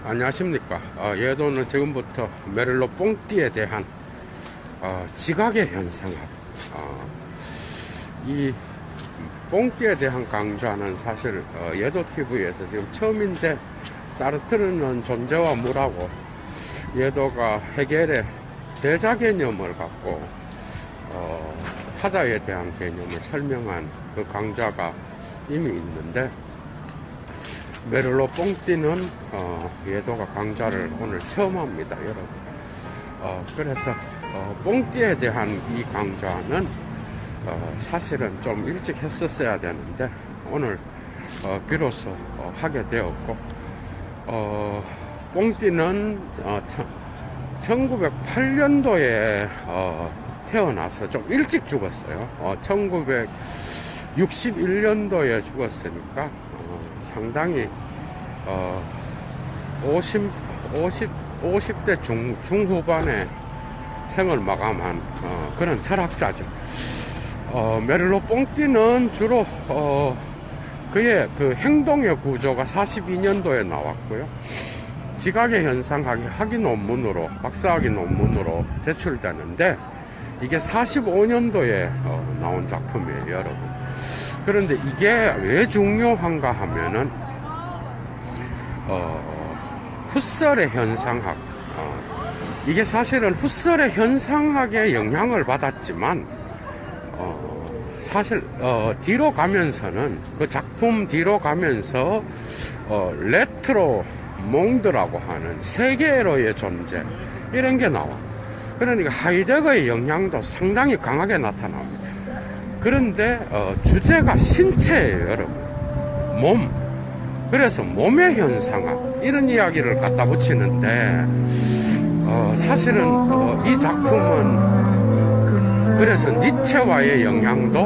안녕하십니까. 예도는 지금부터 메를로 뽕띠에 대한 지각의 현상학, 이 뽕띠에 대한 강좌는 사실 예도TV에서 지금 처음인데, 사르트르는 존재와 무라고 예도가 헤겔의 대자 개념을 갖고 타자에 대한 개념을 설명한 그 강좌가 이미 있는데, 메를로 뽕띠는 예도가 강좌를 오늘 처음 합니다, 여러분. 그래서 뽕띠에 대한 이 강좌는 사실은 좀 일찍 했었어야 되는데 오늘 비로소 하게 되었고, 뽕띠는 1908년도에 태어나서 좀 일찍 죽었어요. 1961년도에 죽었으니까 상당히 50대 중후반에 생을 마감한 그런 철학자죠. 메를로 뽕띠는 주로 그의 그 행동의 구조가 42년도에 나왔고요. 지각의 현상학이 학위 논문으로, 박사학위 논문으로 제출되는데, 이게 45년도에 나온 작품이에요, 여러분. 그런데 이게 왜 중요한가 하면은 훗설의 현상학, 이게 사실은 훗설의 현상학의 영향을 받았지만 사실 뒤로 가면서는, 그 작품 뒤로 가면서 레트로 몽드라고 하는 세계로의 존재, 이런 게 나와. 그러니까 하이데거의 영향도 상당히 강하게 나타납니다. 그런데 주제가 신체예요, 여러분. 몸. 그래서 몸의 현상학, 이런 이야기를 갖다 붙이는데, 사실은 이 작품은 그래서 니체와의 영향도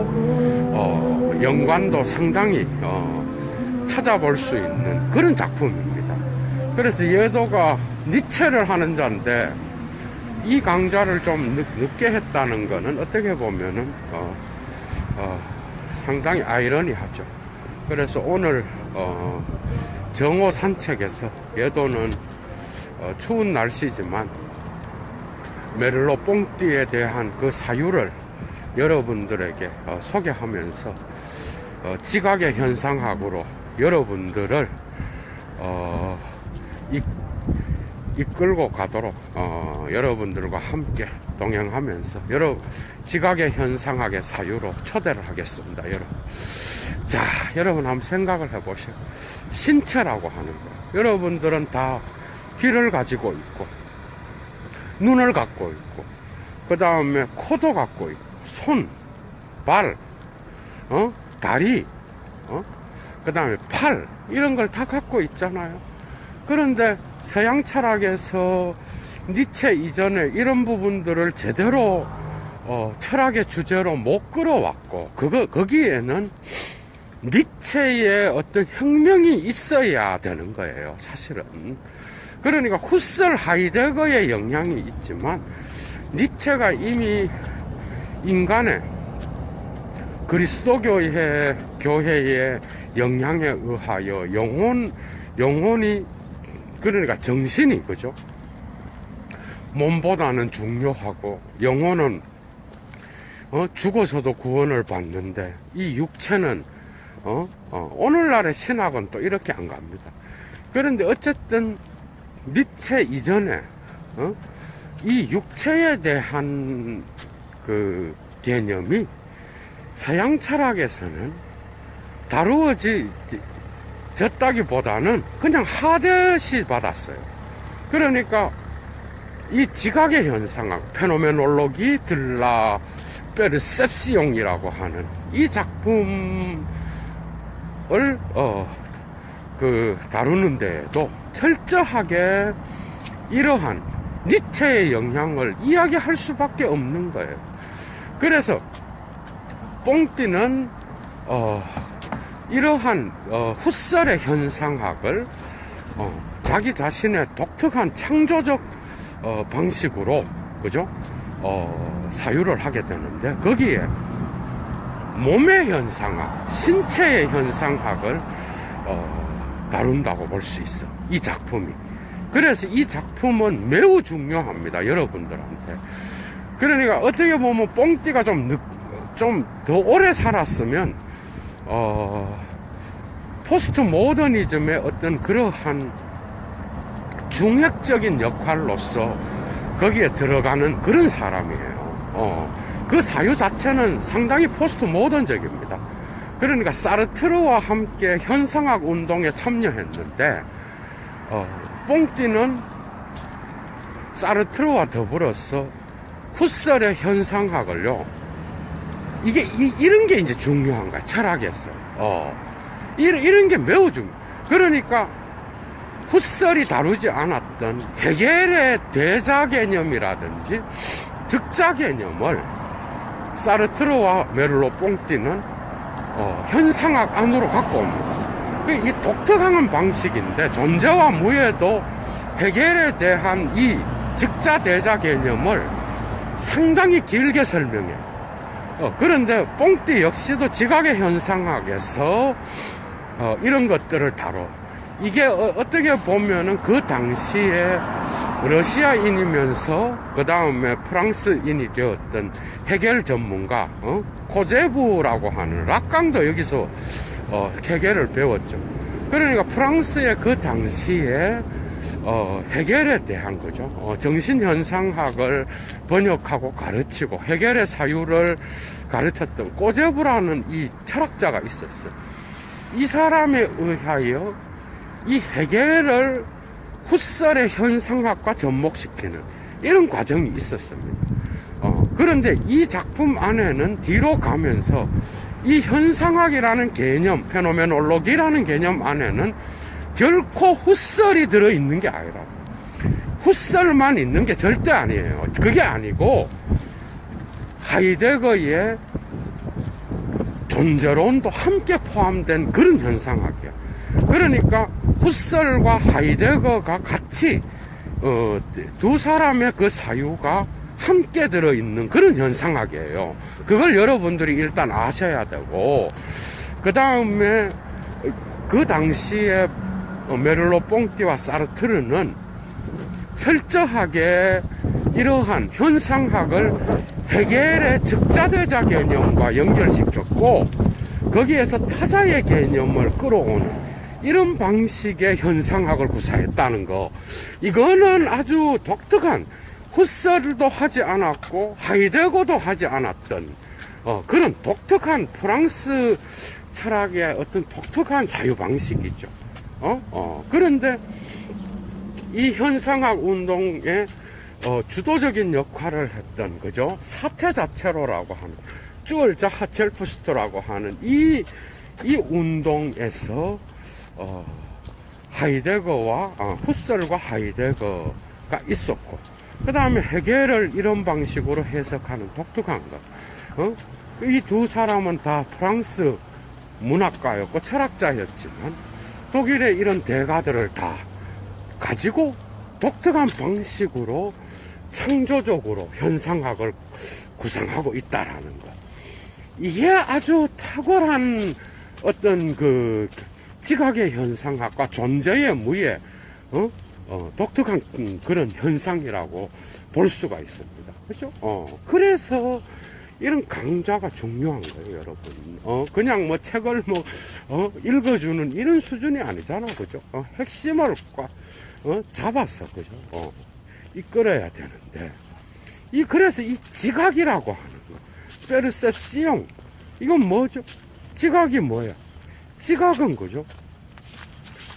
연관도 상당히 찾아볼 수 있는 그런 작품입니다. 그래서 예도가 니체를 하는 자인데 이 강좌를 좀 늦게 했다는 거는 어떻게 보면은 상당히 아이러니하죠. 그래서 오늘 정오 산책에서, 예도는 추운 날씨지만 메를로 뽕띠에 대한 그 사유를 여러분들에게 소개하면서 지각의 현상학으로 여러분들을 이끌고 가도록 여러분들과 함께 동행하면서 지각의 현상학의 사유로 초대를 하겠습니다, 여러분. 자, 여러분 한번 생각을 해보시고, 신체라고 하는 거, 여러분들은 다 귀를 가지고 있고, 눈을 갖고 있고, 그 다음에 코도 갖고 있고, 손, 발, 다리, 그 다음에 팔, 이런 걸 다 갖고 있잖아요. 그런데 서양 철학에서 니체 이전에 이런 부분들을 제대로 철학의 주제로 못 끌어왔고, 거기에는 니체의 어떤 혁명이 있어야 되는 거예요, 사실은. 그러니까 훗설 하이데거의 영향이 있지만, 니체가 이미 인간의 그리스도교회 교회의 영향에 의하여 영혼이, 그러니까 정신이, 그죠? 몸보다는 중요하고, 영혼은 죽어서도 구원을 받는데, 이 육체는 오늘날의 신학은 또 이렇게 안 갑니다. 그런데 어쨌든 니체 이전에 이 육체에 대한 그 개념이 서양 철학에서는 다루어졌다기보다는 그냥 하듯이 받았어요. 그러니까 이 지각의 현상학, 페노메놀로기 들라 페르셉시옹이라고 하는 이 작품을 다루는 데에도 철저하게 이러한 니체의 영향을 이야기할 수밖에 없는 거예요. 그래서 뽕띠는 이러한 훗설의 현상학을 자기 자신의 독특한 창조적 방식으로, 그죠? 사유를 하게 되는데, 거기에 몸의 현상학, 신체의 현상학을 다룬다고 볼 수 있어, 이 작품이. 그래서 이 작품은 매우 중요합니다, 여러분들한테. 그러니까 어떻게 보면 뽕띠가 좀 더 오래 살았으면 포스트 모더니즘의 어떤 그러한 중핵적인 역할로서 거기에 들어가는 그런 사람이에요. 그 사유 자체는 상당히 포스트 모던적입니다. 그러니까 사르트르와 함께 현상학 운동에 참여했는데 뽕띠는 사르트르와 더불어서 후설의 현상학을요, 이런 게 이제 중요한 거야, 철학에서. 이런 게 매우 중요해. 그러니까 후설이 다루지 않았던 헤겔의 대자 개념이라든지 즉자 개념을 사르트르와 메를로 뽕띠는 현상학 안으로 갖고 옵니다. 이 독특한 방식인데, 존재와 무에도 헤겔에 대한 이 즉자 대자 개념을 상당히 길게 설명해요. 그런데 뽕띠 역시도 지각의 현상학에서 이런 것들을 다뤄. 이게 어떻게 보면은 그 당시에 러시아인이면서 그 다음에 프랑스인이 되었던 헤겔 전문가 코제부라고 하는 락강도 여기서 헤겔을 배웠죠. 그러니까 프랑스의 그 당시에 헤겔에 대한 거죠. 정신현상학을 번역하고 가르치고 헤겔의 사유를 가르쳤던 코제부라는 이 철학자가 있었어요. 이 사람에 의하여 이 헤겔을 후설의 현상학과 접목시키는 이런 과정이 있었습니다. 그런데 이 작품 안에는 뒤로 가면서 이 현상학이라는 개념, 페노메놀로기라는 개념 안에는 결코 후설이 들어있는 게 아니라, 후설만 있는 게 절대 아니에요. 그게 아니고 하이데거의 존재론도 함께 포함된 그런 현상학이야. 그러니까 후설과 하이데거가 같이 두 사람의 그 사유가 함께 들어있는 그런 현상학이에요. 그걸 여러분들이 일단 아셔야 되고, 그 다음에 그 당시에 메를로 뽕띠와 사르트르는 철저하게 이러한 현상학을 헤겔의 즉자대자 개념과 연결시켰고, 거기에서 타자의 개념을 끌어오는 이런 방식의 현상학을 구사했다는 거, 이거는 아주 독특한, 후설도 하지 않았고 하이데거도 하지 않았던 그런 독특한 프랑스 철학의 어떤 독특한 사유 방식이죠. 그런데 이 현상학 운동에 주도적인 역할을 했던, 그죠? 사태 자체로라고 하는 쭈얼자 하첼프스트라고 하는 이 운동에서 하이데거와 후설과 하이데거가 있었고, 그 다음에 헤겔을 이런 방식으로 해석하는 독특한 것. 이 두 사람은 다 프랑스 문학가였고 철학자였지만 독일의 이런 대가들을 다 가지고 독특한 방식으로 창조적으로 현상학을 구성하고 있다라는 것. 이게 아주 탁월한 어떤 그 지각의 현상학과 존재의 무의 독특한 그런 현상이라고 볼 수가 있습니다. 그죠? 그래서 이런 강좌가 중요한 거예요, 여러분. 그냥 뭐 책을 읽어주는 이런 수준이 아니잖아, 그죠? 핵심을 꽉, 잡아서, 그죠? 이끌어야 되는데. 그래서 이 지각이라고 하는 거. 페르셉시옹. 이건 뭐죠? 지각이 뭐야? 지각은, 그죠?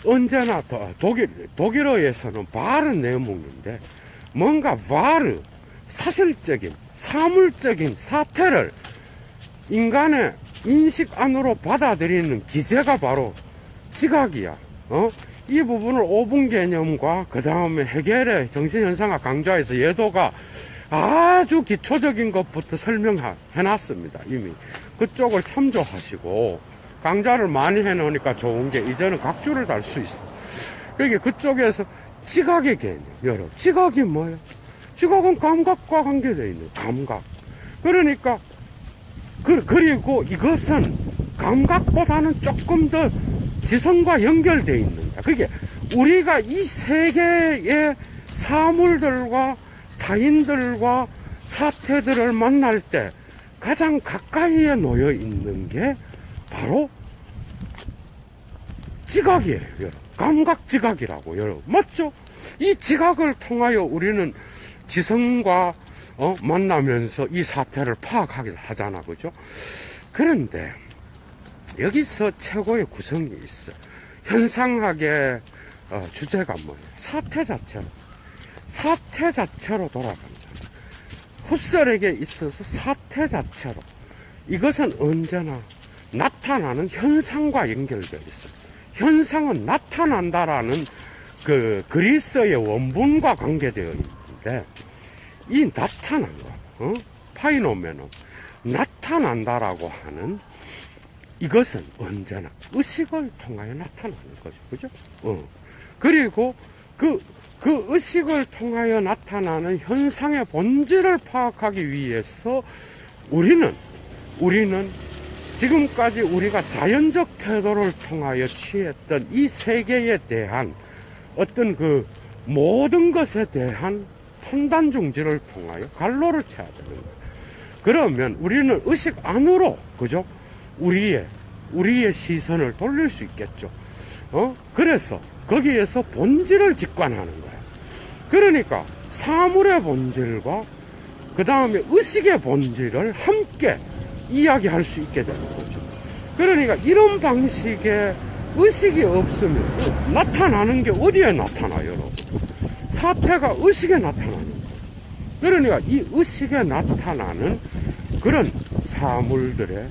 언제나 독일어에서는 바르 내용인데, 뭔가 바르, 사실적인, 사물적인 사태를 인간의 인식 안으로 받아들이는 기제가 바로 지각이야. 이 부분을 오분 개념과 그 다음에 헤겔의 정신현상학 강좌에서 예도가 아주 기초적인 것부터 설명해놨습니다. 이미 그쪽을 참조하시고, 강좌를 많이 해놓으니까 좋은 게 이제는 각주를 달 수 있어. 그러니까 그쪽에서 지각의 개념, 여러분, 지각이 뭐예요? 지각은 감각과 관계되어 있는 감각. 그러니까 그리고 이것은 감각보다는 조금 더 지성과 연결되어 있는다. 그게 우리가 이 세계의 사물들과 타인들과 사태들을 만날 때 가장 가까이에 놓여 있는 게 바로 지각이에요, 여러분. 감각 지각이라고, 여러분. 맞죠? 이 지각을 통하여 우리는 지성과 만나면서 이 사태를 파악하게 하잖아, 그죠? 그런데 여기서 최고의 구성이 있어. 현상학의 주제가 뭐예요? 사태 자체로 돌아간다. 후설에게 있어서 사태 자체로, 이것은 언제나 나타나는 현상과 연결되어 있어. 현상은 나타난다라는 그 그리스의 원문과 관계되어 있는데, 이 나타난 거, 파이노메논, 나타난다라고 하는 이것은 언제나 의식을 통하여 나타나는 거죠. 그죠? 그리고 그 의식을 통하여 나타나는 현상의 본질을 파악하기 위해서 우리는 지금까지 우리가 자연적 태도를 통하여 취했던 이 세계에 대한 어떤 그 모든 것에 대한 판단 중지를 통하여 갈로를 쳐야 되는 거예요. 그러면 우리는 의식 안으로, 그죠? 우리의 시선을 돌릴 수 있겠죠. 그래서 거기에서 본질을 직관하는 거예요. 그러니까 사물의 본질과 그 다음에 의식의 본질을 함께 이야기할 수 있게 되는 거죠. 그러니까 이런 방식의 의식이 없으면 나타나는 게 어디에 나타나요, 여러분? 사태가 의식에 나타나는 거예요. 그러니까 이 의식에 나타나는 그런 사물들의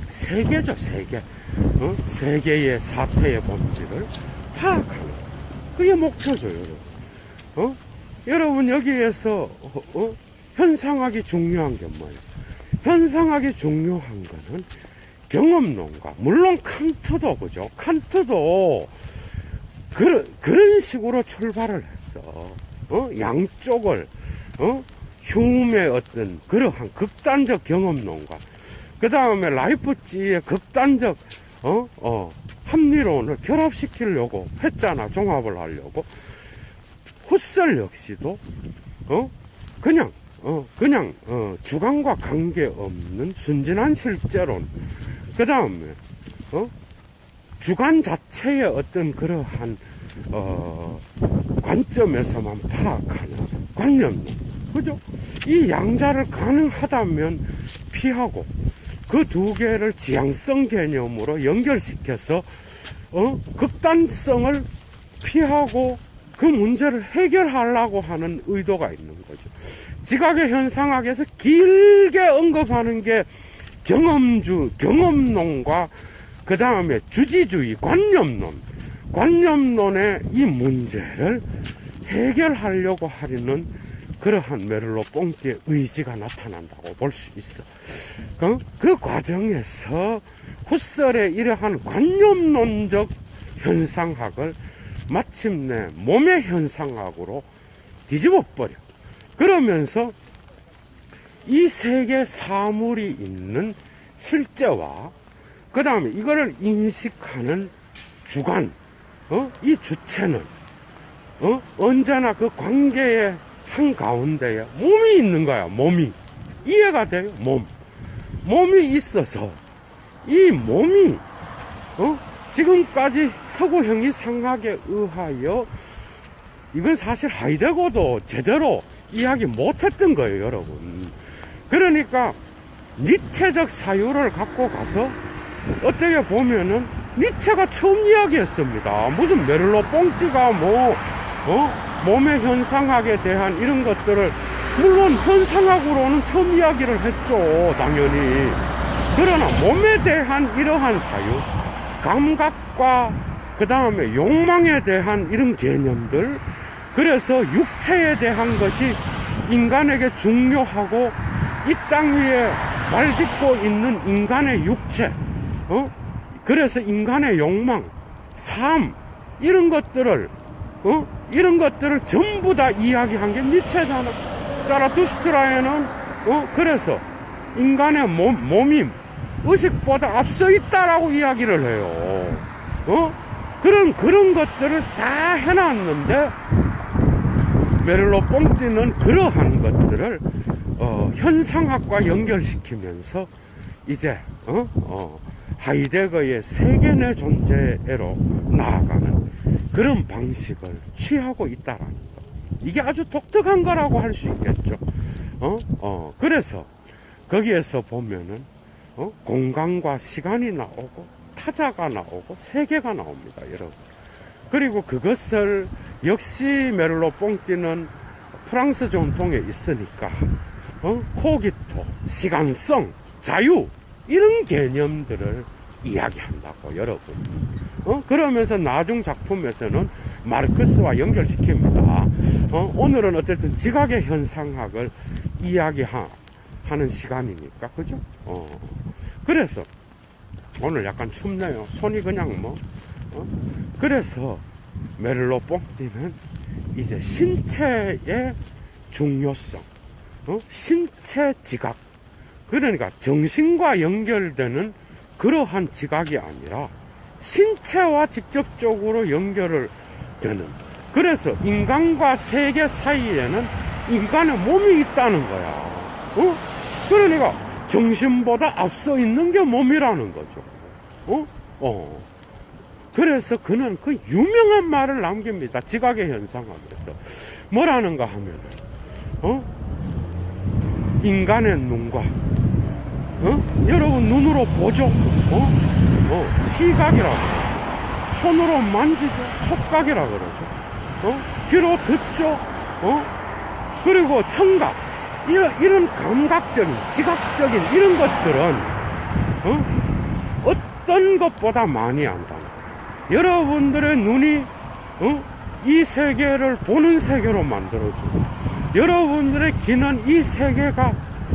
세계죠, 세계. 세계의 사태의 본질을 파악하는 거예요. 그게 목표죠, 여러분. 여러분, 여기에서 현상학이 중요한 게 뭐예요? 현상학이 중요한 거는 경험론과, 물론 칸트도, 그죠? 칸트도 그런 식으로 출발을 했어. 양쪽을, 휴메의 어떤 그러한 극단적 경험론과, 그 다음에 라이프치히의 극단적, 합리론을 결합시키려고 했잖아. 종합을 하려고. 후설 역시도, 그냥 주관과 관계없는 순진한 실제론, 그 다음에 주관 자체의 어떤 그러한 관점에서만 파악하는 관념론, 그죠? 이 양자를 가능하다면 피하고 그 두 개를 지향성 개념으로 연결시켜서 극단성을 피하고 그 문제를 해결하려고 하는 의도가 있는 거죠. 지각의 현상학에서 길게 언급하는 게 경험론과 그 다음에 주지주의, 관념론의 이 문제를 해결하려고 하려는 그러한 메를로 뽕띠의 의지가 나타난다고 볼 수 있어. 그 과정에서 후설의 이러한 관념론적 현상학을 마침내 몸의 현상학으로 뒤집어 버려. 그러면서 이 세계 사물이 있는 실제와 그 다음에 이거를 인식하는 주관, 이 주체는 언제나 그 관계의 한가운데에 몸이 있는 거야. 몸이 이해가 돼요? 몸이 있어서 이 몸이 지금까지 서구 형이상학에 의하여 이건 사실 하이데거도 제대로 이야기 못했던 거예요, 여러분. 그러니까 니체적 사유를 갖고 가서 어떻게 보면은 니체가 처음 이야기했습니다. 무슨 메를로 뽕띠가 몸의 현상학에 대한 이런 것들을 물론 현상학으로는 처음 이야기를 했죠, 당연히. 그러나 몸에 대한 이러한 사유, 감각과 그 다음에 욕망에 대한 이런 개념들, 그래서 육체에 대한 것이 인간에게 중요하고 이 땅 위에 발 딛고 있는 인간의 육체, 그래서 인간의 욕망, 삶, 이런 것들을 전부 다 이야기한 게 니체잖아. 자라투스트라에는 그래서 인간의 몸이 의식보다 앞서 있다라고 이야기를 해요. 그런 것들을 다 해놨는데, 메를로 뽕띠는 그러한 것들을 현상학과 연결시키면서 이제 하이데거의 세계 내 존재로 나아가는 그런 방식을 취하고 있다라는 것. 이게 아주 독특한 거라고 할 수 있겠죠. 그래서 거기에서 보면은 공간과 시간이 나오고 타자가 나오고 세계가 나옵니다, 여러분. 그리고 그것을 역시 메를로 뽕띠는 프랑스 전통에 있으니까 코기토, 시간성, 자유 이런 개념들을 이야기한다고, 여러분. 그러면서 나중 작품에서는 마르크스와 연결시킵니다. 오늘은 어쨌든 지각의 현상학을 이야기하는 시간이니까, 그죠? 그래서 오늘 약간 춥네요. 손이 그냥 그래서 메를로 뽕띠는 이제 신체의 중요성, 신체 지각, 그러니까 정신과 연결되는 그러한 지각이 아니라 신체와 직접적으로 연결을 되는, 그래서 인간과 세계 사이에는 인간의 몸이 있다는 거야. 그러니까 정신보다 앞서 있는 게 몸이라는 거죠. 그래서 그는 그 유명한 말을 남깁니다. 지각의 현상학에서. 뭐라는가 하면, 인간의 눈과, 여러분 눈으로 보죠? 시각이라고 그러죠. 손으로 만지죠? 촉각이라고 그러죠. 귀로 듣죠? 그리고 청각. 이런 감각적인, 지각적인 이런 것들은, 어떤 것보다 많이 안다. 여러분들의 눈이 이 세계를 보는 세계로 만들어주고, 여러분들의 귀는 이 세계가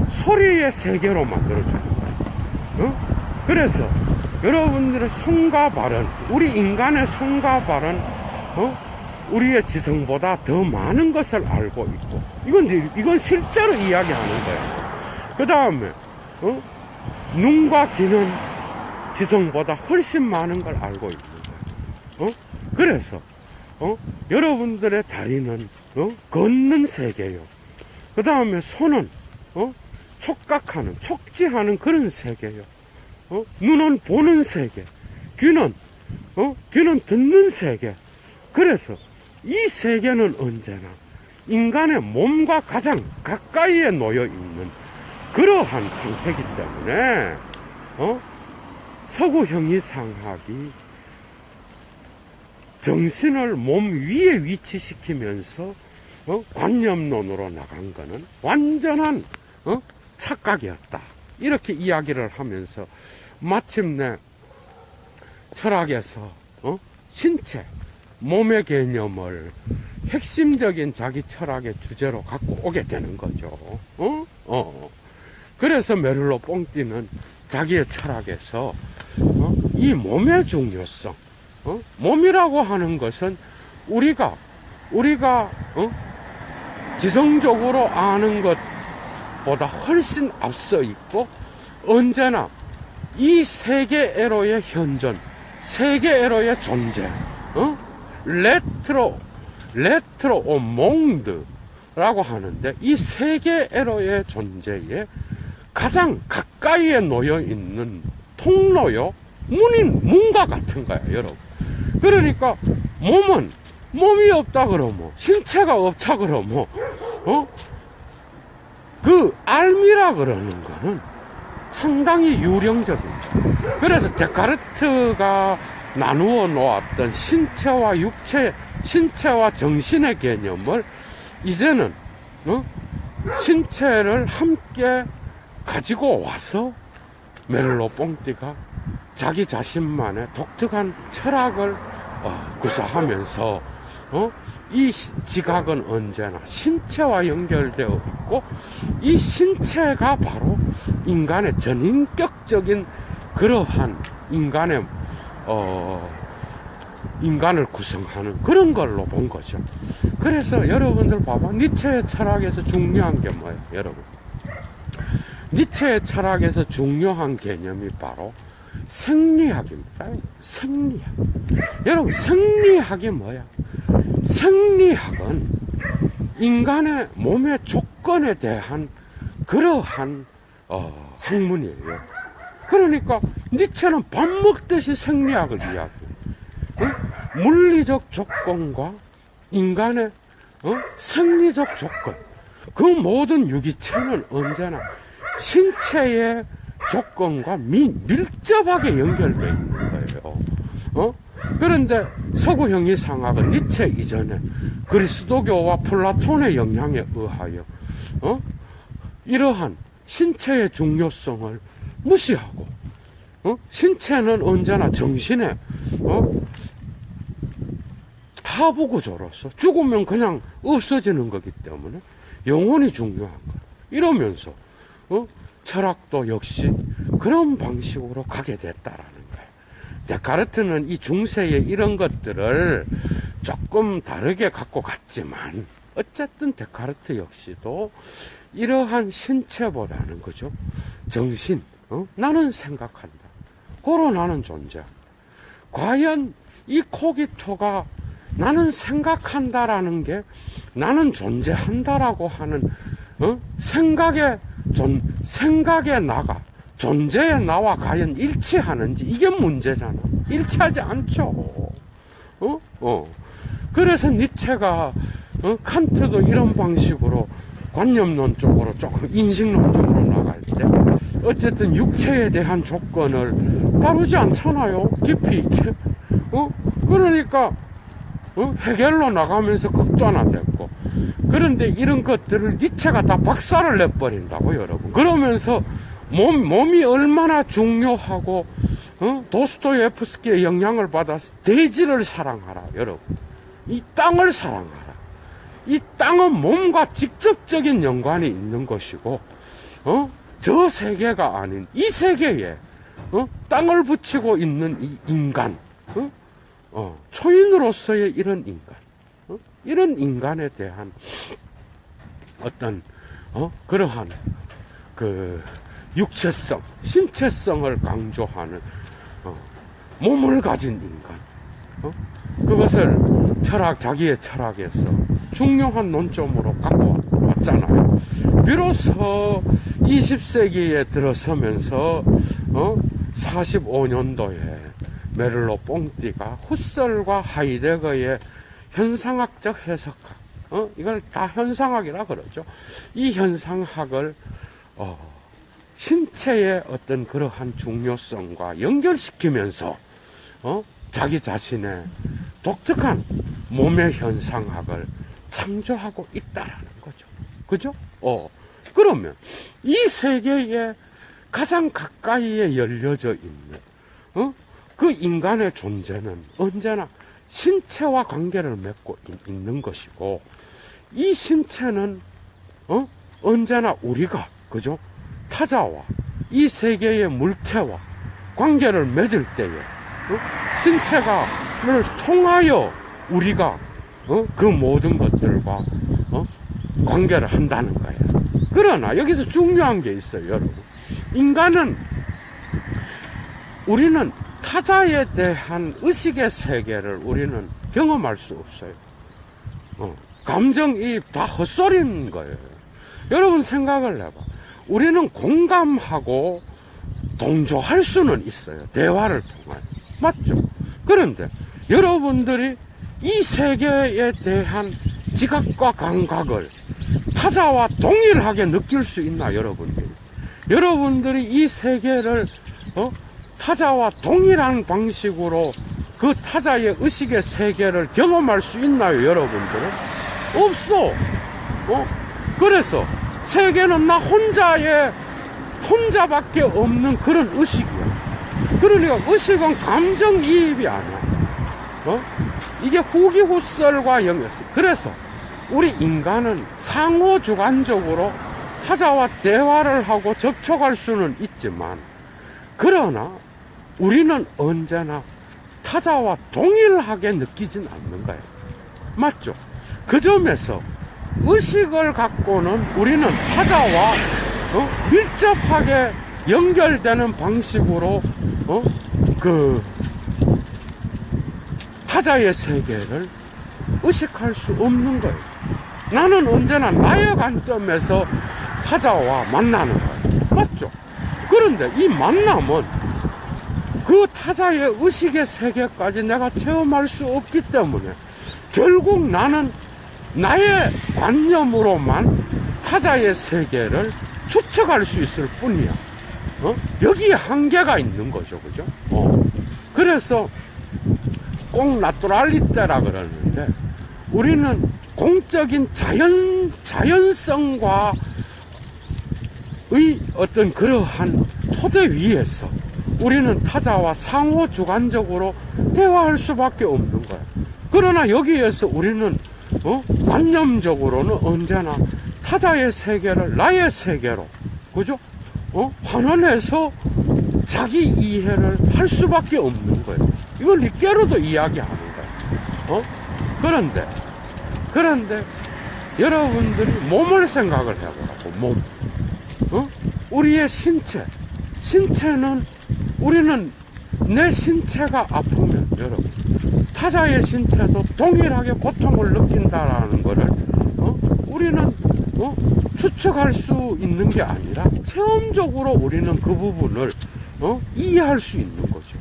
소리의 세계로 만들어주는 거예요. 그래서 여러분들의 손과 발은, 우리 인간의 손과 발은 우리의 지성보다 더 많은 것을 알고 있고, 이건 실제로 이야기하는 거예요. 그 다음에 눈과 귀는 지성보다 훨씬 많은 걸 알고 있는 거예요. 그래서 여러분들의 다리는 걷는 세계요. 그 다음에 손은 촉각하는, 촉지하는 그런 세계요. 눈은 보는 세계, 귀는 듣는 세계. 그래서 이 세계는 언제나 인간의 몸과 가장 가까이에 놓여 있는 그러한 상태이기 때문에 서구 형이상학이 정신을 몸 위에 위치시키면서 관념론으로 나간 거는 완전한 착각이었다. 이렇게 이야기를 하면서 마침내 철학에서 신체, 몸의 개념을 핵심적인 자기 철학의 주제로 갖고 오게 되는 거죠. 그래서 메를로 뽕띠는 자기의 철학에서 이 몸의 중요성, 몸이라고 하는 것은 우리가 지성적으로 아는 것보다 훨씬 앞서 있고, 언제나 이 세계에로의 현존, 세계에로의 존재, 레트로 오 몽드라고 하는데, 이 세계에로의 존재에 가장 가까이에 놓여 있는 통로요, 문과 같은 거야, 여러분. 그러니까 몸이 없다 그러면, 신체가 없다 그러면 그 알미라 그러는 거는 상당히 유령적입니다. 그래서 데카르트가 나누어 놓았던 신체와 육체, 신체와 정신의 개념을 이제는 신체를 함께 가지고 와서 메를로 뽕띠가 자기 자신만의 독특한 철학을 구사하면서 이 지각은 언제나 신체와 연결되어 있고, 이 신체가 바로 인간의 전인격적인 그러한 인간을 구성하는 그런 걸로 본 거죠. 그래서 여러분들 봐봐, 니체의 철학에서 중요한 게 뭐예요, 여러분? 니체의 철학에서 중요한 개념이 바로 생리학입니다. 생리학. 여러분, 생리학이 뭐야? 생리학은 인간의 몸의 조건에 대한 그러한 학문이에요. 그러니까 니체는 밥 먹듯이 생리학을 이야기해요. 물리적 조건과 인간의 생리적 조건, 그 모든 유기체는 언제나 신체의 조건과 밀접하게 연결되어 있는 거예요. 그런데 서구 형이상학은 니체 이전에 그리스도교와 플라톤의 영향에 의하여 이러한 신체의 중요성을 무시하고 신체는 언제나 정신의 하부구조로서 죽으면 그냥 없어지는 거기 때문에 영혼이 중요한 거예요. 이러면서 철학도 역시 그런 방식으로 가게 됐다라는 거예요. 데카르트는 이 중세의 이런 것들을 조금 다르게 갖고 갔지만 어쨌든 데카르트 역시도 이러한 신체보다는 그죠? 정신, 나는 생각한다. 고로 나는 존재. 과연 이 코기토가 나는 생각한다라는 게 나는 존재한다라고 하는 생각의 나가 존재의 나와 과연 일치하는지 이게 문제잖아. 일치하지 않죠. 그래서 니체가 칸트도 이런 방식으로 관념론 쪽으로 조금 인식론 쪽으로 나갈 때 어쨌든 육체에 대한 조건을 다루지 않잖아요. 깊이 있게. 그러니까 해결로 나가면서 극단화됐고, 그런데 이런 것들을 니체가 다 박살을 내버린다고 여러분. 그러면서 몸이 얼마나 중요하고 도스토예프스키의 영향을 받아서 대지를 사랑하라 여러분. 이 땅을 사랑하라. 이 땅은 몸과 직접적인 연관이 있는 것이고 저 세계가 아닌 이 세계에 땅을 붙이고 있는 이 인간, 초인으로서의 이런 인간, 이런 인간에 대한 어떤 그러한 그 육체성, 신체성을 강조하는 몸을 가진 인간, 그것을 자기의 철학에서 중요한 논점으로 갖고 왔잖아요. 비로소 20세기에 들어서면서 45년도에 메를로 뽕띠가 후설과 하이데거의 현상학적 해석학, 이걸 다 현상학이라 그러죠. 이 현상학을 신체의 어떤 그러한 중요성과 연결시키면서 자기 자신의 독특한 몸의 현상학을 창조하고 있다라는 거죠. 그죠? 그러면 이 세계에 가장 가까이에 열려져 있는 그 인간의 존재는 언제나 신체와 관계를 맺고 있는 것이고, 이 신체는 언제나 우리가 그죠? 타자와 이 세계의 물체와 관계를 맺을 때에 신체가를 통하여 우리가 그 모든 것들과 관계를 한다는 거예요. 그러나 여기서 중요한 게 있어요, 여러분. 우리는 타자에 대한 의식의 세계를 우리는 경험할 수 없어요. 감정이입 다 헛소리인 거예요. 여러분 생각을 해봐. 우리는 공감하고 동조할 수는 있어요. 대화를 통하여. 맞죠? 그런데 여러분들이 이 세계에 대한 지각과 감각을 타자와 동일하게 느낄 수 있나, 여러분들이? 여러분들이 이 세계를 타자와 동일한 방식으로 그 타자의 의식의 세계를 경험할 수 있나요, 여러분들은? 없어. 그래서 세계는 나 혼자밖에 없는 그런 의식이야. 그러니까 의식은 감정이입이 아니야. 이게 후기후설과 연결했어. 그래서 우리 인간은 상호주관적으로 타자와 대화를 하고 접촉할 수는 있지만, 그러나 우리는 언제나 타자와 동일하게 느끼진 않는 거예요. 맞죠? 그 점에서 의식을 갖고는 우리는 타자와 밀접하게 연결되는 방식으로 그 타자의 세계를 의식할 수 없는 거예요. 나는 언제나 나의 관점에서 타자와 만나는 거예요. 맞죠? 그런데 이 만남은 그 타자의 의식의 세계까지 내가 체험할 수 없기 때문에 결국 나는 나의 관념으로만 타자의 세계를 추측할 수 있을 뿐이야. 여기에 한계가 있는 거죠. 그죠? 그래서 꼭 나뚜랄리떼라 그러는데 우리는 공적인 자연성과의 어떤 그러한 토대 위에서 우리는 타자와 상호 주관적으로 대화할 수밖에 없는 거야. 그러나 여기에서 우리는 관념적으로는 언제나 타자의 세계를 나의 세계로, 그죠? 환원해서 자기 이해를 할 수밖에 없는 거예요. 이걸 리ቄ로도 이야기하는 거예요. 그런데 여러분들이 몸을 생각을 해보라고. 몸. 우리의 신체는 우리는 내 신체가 아프면 여러분 타자의 신체도 동일하게 고통을 느낀다라는 거를 우리는 추측할 수 있는 게 아니라 체험적으로 우리는 그 부분을 이해할 수 있는 거죠.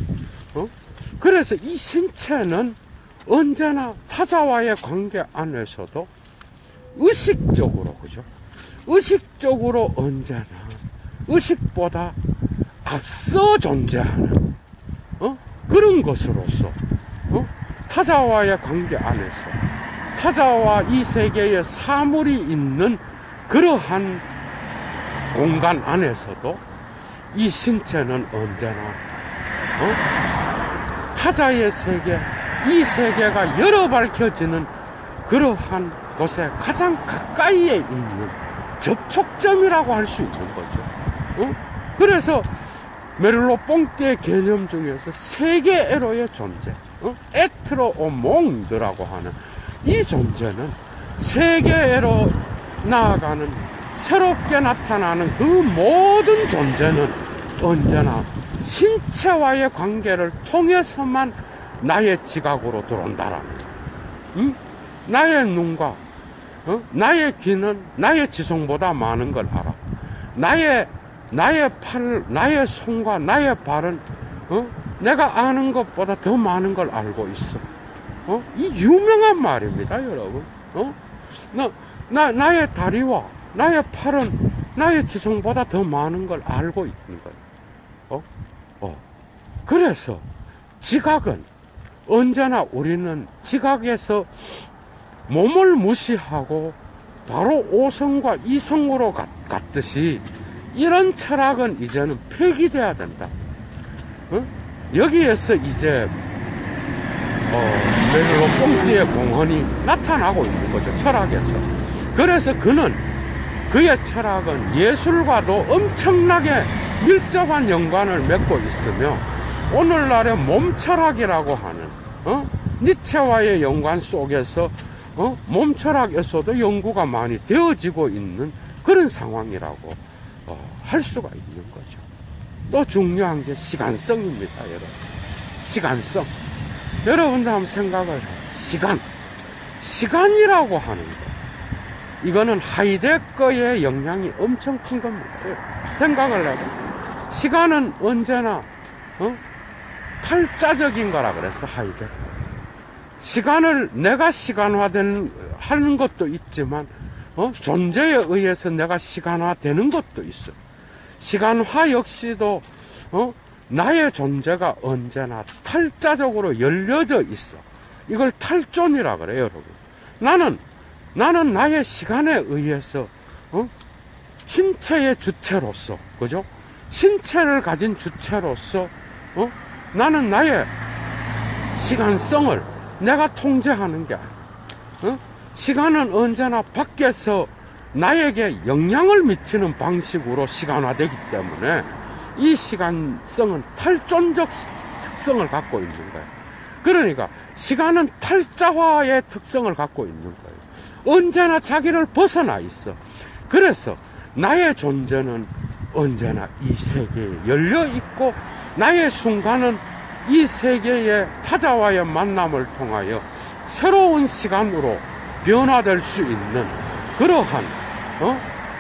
그래서 이 신체는 언제나 타자와의 관계 안에서도 의식적으로, 그죠? 의식적으로 언제나 의식보다 앞서 존재하는 그런 것으로서 타자와의 관계 안에서 타자와 이 세계에 사물이 있는 그러한 공간 안에서도 이 신체는 언제나 타자의 세계, 이 세계가 열어 밝혀지는 그러한 곳에 가장 가까이에 있는 접촉점이라고 할 수 있는 거죠. 그래서 메를로 뽕띠의 개념 중에서 세계에로의 존재, 에트로오몽드라고 하는 이 존재는 세계에로 나아가는 새롭게 나타나는 그 모든 존재는 언제나 신체와의 관계를 통해서만 나의 지각으로 들어온다라는 거예요. 나의 눈과 나의 귀는 나의 지성보다 많은 걸 알아. 나의 팔, 나의 손과 나의 발은 내가 아는 것보다 더 많은 걸 알고 있어. 이 유명한 말입니다, 여러분. 나의 다리와 나의 팔은 나의 지성보다 더 많은 걸 알고 있는 거예요. 그래서 지각은 언제나 우리는 지각에서 몸을 무시하고 바로 오성과 이성으로 갔듯이 이런 철학은 이제는 폐기돼야 된다. 여기에서 이제 메를로 뽕띠의 공헌이 나타나고 있는 거죠. 철학에서. 그래서 그의 철학은 예술과도 엄청나게 밀접한 연관을 맺고 있으며 오늘날의 몸철학이라고 하는 니체와의 연관 속에서 몸철학에서도 연구가 많이 되어지고 있는 그런 상황이라고 할 수가 있는 거죠. 또 중요한 게 시간성입니다, 여러분. 시간성. 여러분들 한번 생각을 해요. 시간이라고 하는 거. 이거는 하이데거의 영향이 엄청 큰 겁니다. 생각을 해봐. 시간은 언제나 탈자적인 거라 그랬어, 하이데거. 시간을 내가 하는 것도 있지만 존재에 의해서 내가 시간화되는 것도 있어. 시간화 역시도 나의 존재가 언제나 탈자적으로 열려져 있어. 이걸 탈존이라 그래요, 여러분. 나는 나의 시간에 의해서 신체의 주체로서, 그죠? 신체를 가진 주체로서 나는 나의 시간성을 내가 통제하는 게 아니야. 시간은 언제나 밖에서 나에게 영향을 미치는 방식으로 시간화되기 때문에 이 시간성은 탈존적 특성을 갖고 있는 거예요. 그러니까 시간은 탈자화의 특성을 갖고 있는 거예요. 언제나 자기를 벗어나 있어. 그래서 나의 존재는 언제나 이 세계에 열려 있고, 나의 순간은 이 세계의 타자와의 만남을 통하여 새로운 시간으로 변화될 수 있는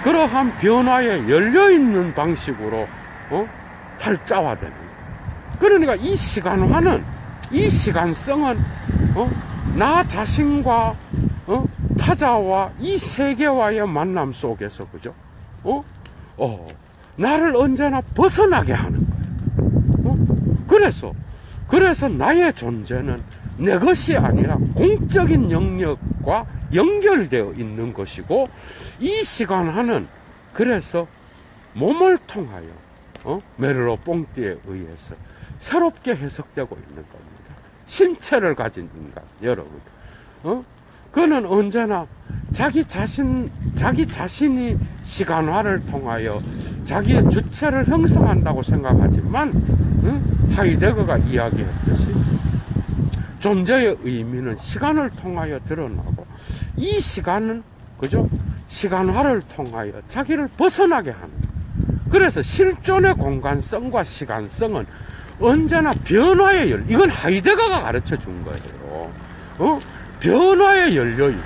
그러한 변화에 열려 있는 방식으로 탈자화되는 거예요. 그러니까 이 시간화는, 이 시간성은 나 자신과 타자와 이 세계와의 만남 속에서, 그죠? 나를 언제나 벗어나게 하는 거예요. 그래서 나의 존재는 내 것이 아니라 공적인 영역과 연결되어 있는 것이고, 이 시간화는 그래서 몸을 통하여 메를로 뽕띠에 의해서 새롭게 해석되고 있는 겁니다. 신체를 가진 인간, 여러분. 그는 언제나 자기 자신이 시간화를 통하여 자기의 주체를 형성한다고 생각하지만, 하이데거가 이야기했듯이 존재의 의미는 시간을 통하여 드러나고, 이 시간은, 그죠? 시간화를 통하여 자기를 벗어나게 하는. 그래서 실존의 공간성과 시간성은 언제나 변화에 이건 하이데거가 가르쳐 준 거예요. 변화에 열려 있는,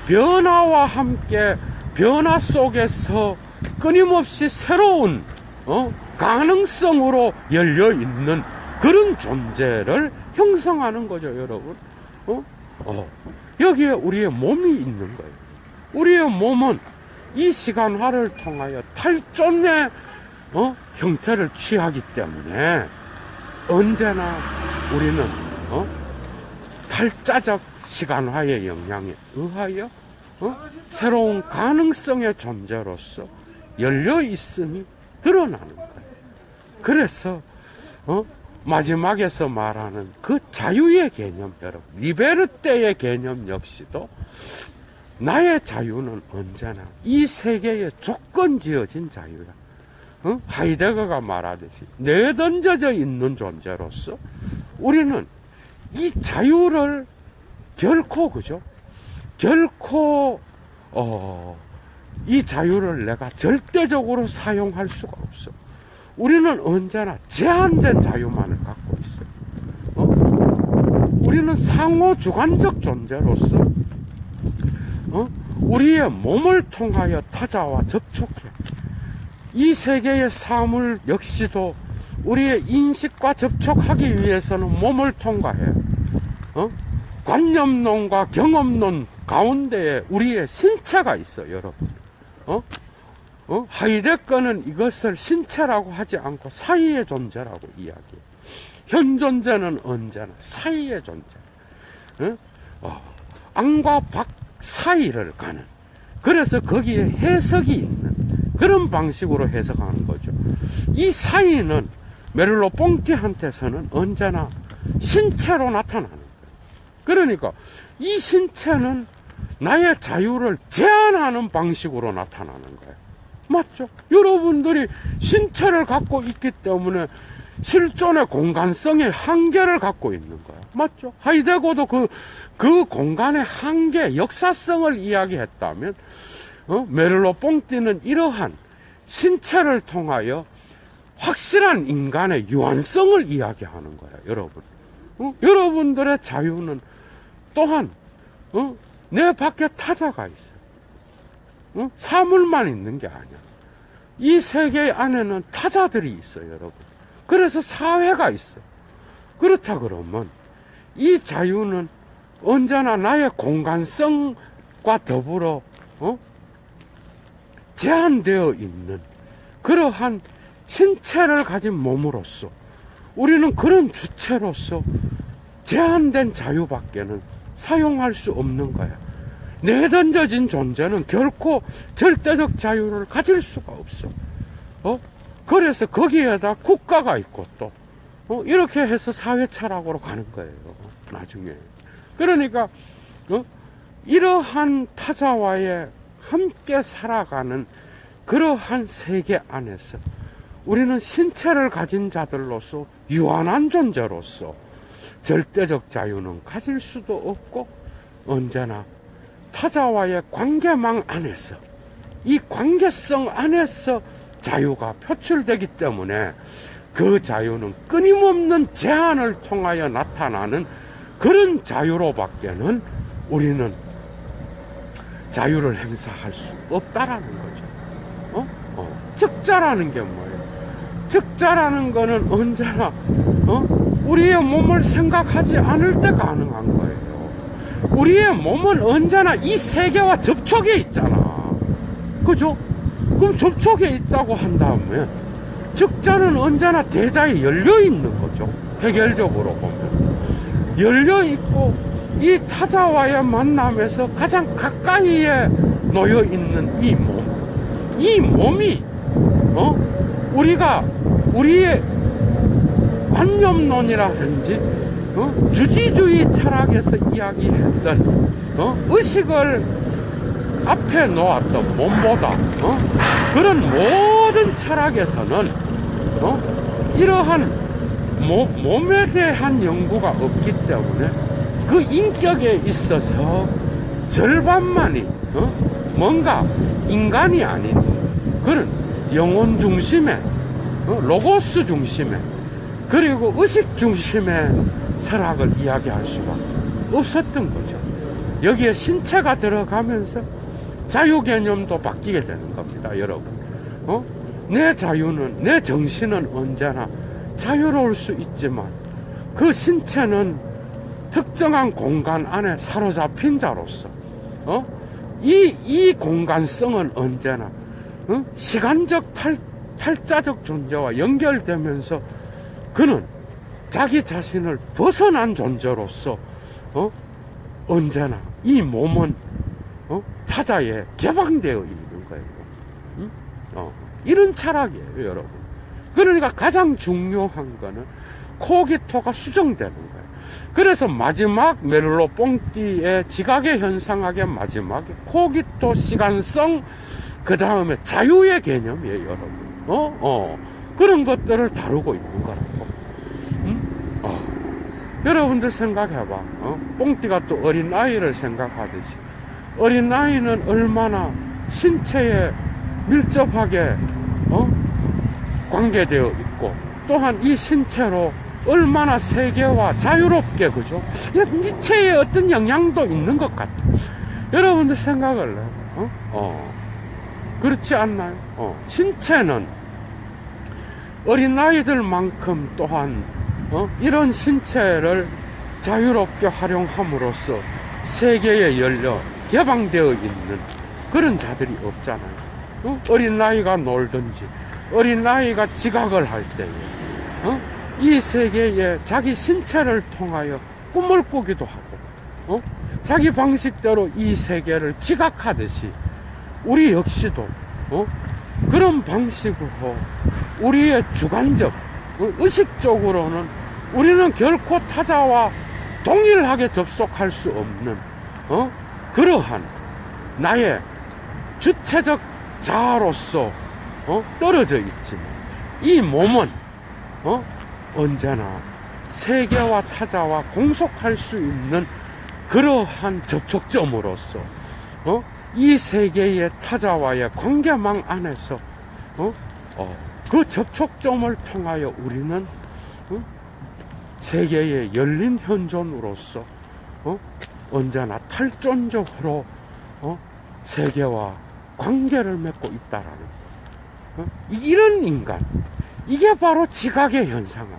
변화와 함께 변화 속에서 끊임없이 새로운 가능성으로 열려 있는 그런 존재를 형성하는 거죠, 여러분. 여기에 우리의 몸이 있는 거예요. 우리의 몸은 이 시간화를 통하여 탈존의 형태를 취하기 때문에 언제나 우리는 탈자적 시간화의 영향에 의하여 새로운 가능성의 존재로서 열려 있음이 드러나는 거예요. 그래서 마지막에서 말하는 그 자유의 개념, 여러분, 리베르테의 개념 역시도 나의 자유는 언제나 이 세계에 조건 지어진 자유야. 하이데거가 말하듯이 내던져져 있는 존재로서 우리는 이 자유를 결코, 그죠? 결코 이 자유를 내가 절대적으로 사용할 수가 없어. 우리는 언제나 제한된 자유만을 갖고 있어요. 우리는 상호주관적 존재로서 우리의 몸을 통하여 타자와 접촉해. 이 세계의 사물 역시도 우리의 인식과 접촉하기 위해서는 몸을 통과해요. 관념론과 경험론 가운데에 우리의 신체가 있어요, 여러분. 하이데거는 이것을 신체라고 하지 않고 사이의 존재라고 이야기해요. 현 존재는 언제나 사이의 존재. 안과 밖 사이를 가는. 그래서 거기에 해석이 있는 그런 방식으로 해석하는 거죠. 이 사이는 메를로 뽕띠한테서는 언제나 신체로 나타나는 거예요. 그러니까 이 신체는 나의 자유를 제한하는 방식으로 나타나는 거예요. 맞죠? 여러분들이 신체를 갖고 있기 때문에 실존의 공간성의 한계를 갖고 있는 거예요. 맞죠? 하이데거도 그 공간의 한계, 역사성을 이야기했다면, 메를로 뽕띠는 이러한 신체를 통하여 확실한 인간의 유한성을 이야기하는 거예요, 여러분. 여러분들의 자유는 또한, 내 밖에 타자가 있어요. 사물만 있는 게 아니야. 이 세계 안에는 타자들이 있어요, 여러분. 그래서 사회가 있어요. 그렇다 그러면 이 자유는 언제나 나의 공간성과 더불어 제한되어 있는 그러한 신체를 가진 몸으로서 우리는 그런 주체로서 제한된 자유밖에는 사용할 수 없는 거야. 내던져진 존재는 결코 절대적 자유를 가질 수가 없어. 그래서 거기에다 국가가 있고 또 이렇게 해서 사회 철학으로 가는 거예요, 나중에. 그러니까 이러한 타자와의 함께 살아가는 그러한 세계 안에서 우리는 신체를 가진 자들로서 유한한 존재로서 절대적 자유는 가질 수도 없고 언제나 타자와의 관계망 안에서 이 관계성 안에서 자유가 표출되기 때문에 그 자유는 끊임없는 제한을 통하여 나타나는 그런 자유로밖에는 우리는 자유를 행사할 수 없다라는 거죠. 적자라는 게 뭐예요? 적자라는 거는 언제나 우리의 몸을 생각하지 않을 때 가능한 거예요. 우리의 몸은 언제나 이 세계와 접촉에 있잖아. 그죠? 그럼 접촉에 있다고 한다면 적자는 언제나 대자에 열려 있는 거죠. 해결적으로 보면 열려 있고 이 타자와의 만남에서 가장 가까이에 놓여 있는 이 몸이 우리가 우리의 관념론이라든지 주지주의 철학에서 이야기했던 의식을 앞에 놓았던 몸보다 그런 모든 철학에서는 이러한 몸에 대한 연구가 없기 때문에 그 인격에 있어서 절반만이 뭔가 인간이 아닌 그런 영혼 중심의 로고스 중심의 그리고 의식 중심의 철학을 이야기할 수가 없었던 거죠. 여기에 신체가 들어가면서 자유 개념도 바뀌게 되는 겁니다, 여러분. 내 자유는, 내 정신은 언제나 자유로울 수 있지만 그 신체는 특정한 공간 안에 사로잡힌 자로서 이 공간성은 언제나 시간적 탈자적 존재와 연결되면서 그는 자기 자신을 벗어난 존재로서 언제나 이 몸은 타자에 개방되어 있는 거예요. 이런 철학이에요, 여러분. 그러니까 가장 중요한 거는 코기토가 수정되는 거예요. 그래서 마지막 메를로 뽕띠의 지각의 현상학의 마지막에 코기토 시간성, 그 다음에 자유의 개념이에요, 여러분. 그런 것들을 다루고 있는 거라고. 여러분들 생각해봐. 뽕띠가 또 어린아이를 생각하듯이 어린아이는 얼마나 신체에 밀접하게 관계되어 있고 또한 이 신체로 얼마나 세계와 자유롭게, 그죠? 니체의 어떤 영향도 있는 것 같아. 여러분들 생각을 해요. 그렇지 않나요? 신체는 어린아이들만큼 또한 이런 신체를 자유롭게 활용함으로써 세계에 열려 개방되어 있는 그런 자들이 없잖아요. 어린아이가 놀든지 어린아이가 지각을 할 때에 이 세계에 자기 신체를 통하여 꿈을 꾸기도 하고 자기 방식대로 이 세계를 지각하듯이 우리 역시도 그런 방식으로 우리의 주관적 의식적으로는 우리는 결코 타자와 동일하게 접속할 수 없는 그러한 나의 주체적 자아로서 떨어져 있지만 이 몸은 언제나 세계와 타자와 공속할 수 있는 그러한 접촉점으로서 이 세계의 타자와의 관계망 안에서 그 접촉점을 통하여 우리는 세계의 열린 현존으로서 언제나 탈존적으로 세계와 관계를 맺고 있다라는 이런 인간, 이게 바로 지각의 현상이에요.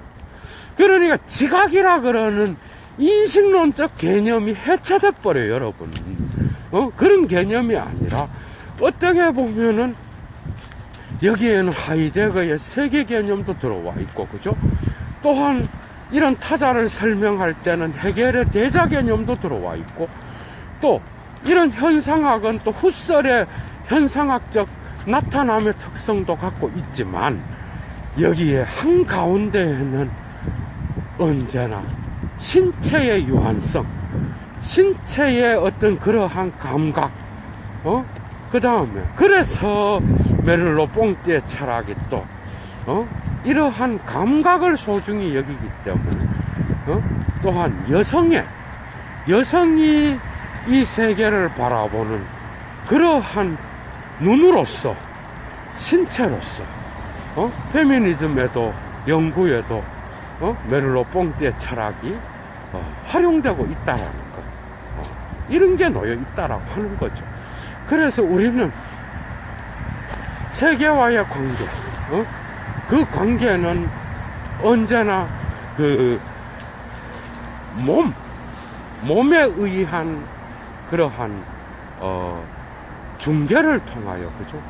그러니까 지각이라 그러는 인식론적 개념이 해체돼 버려요, 여러분. 그런 개념이 아니라 어떻게 보면은 여기에는 하이데거의 세계 개념도 들어와 있고, 그죠? 또한 이런 타자를 설명할 때는 헤겔의 대자 개념도 들어와 있고, 또 이런 현상학은 또 후설의 현상학적 나타남의 특성도 갖고 있지만 여기에 한가운데에는 언제나 신체의 유한성, 신체의 어떤 그러한 감각, 그 다음에 그래서 메를로 뽕띠의 철학이 또 이러한 감각을 소중히 여기기 때문에 또한 여성이 이 세계를 바라보는 그러한 눈으로서 신체로서 페미니즘에도 연구에도 메를로 뽕띠의 철학이 활용되고 있다라는 것, 이런 게 놓여 있다라고 하는 거죠. 그래서 우리는 세계와의 관계, 그 관계는 언제나 그 몸에 의한 그러한 중계를 통하여, 그죠?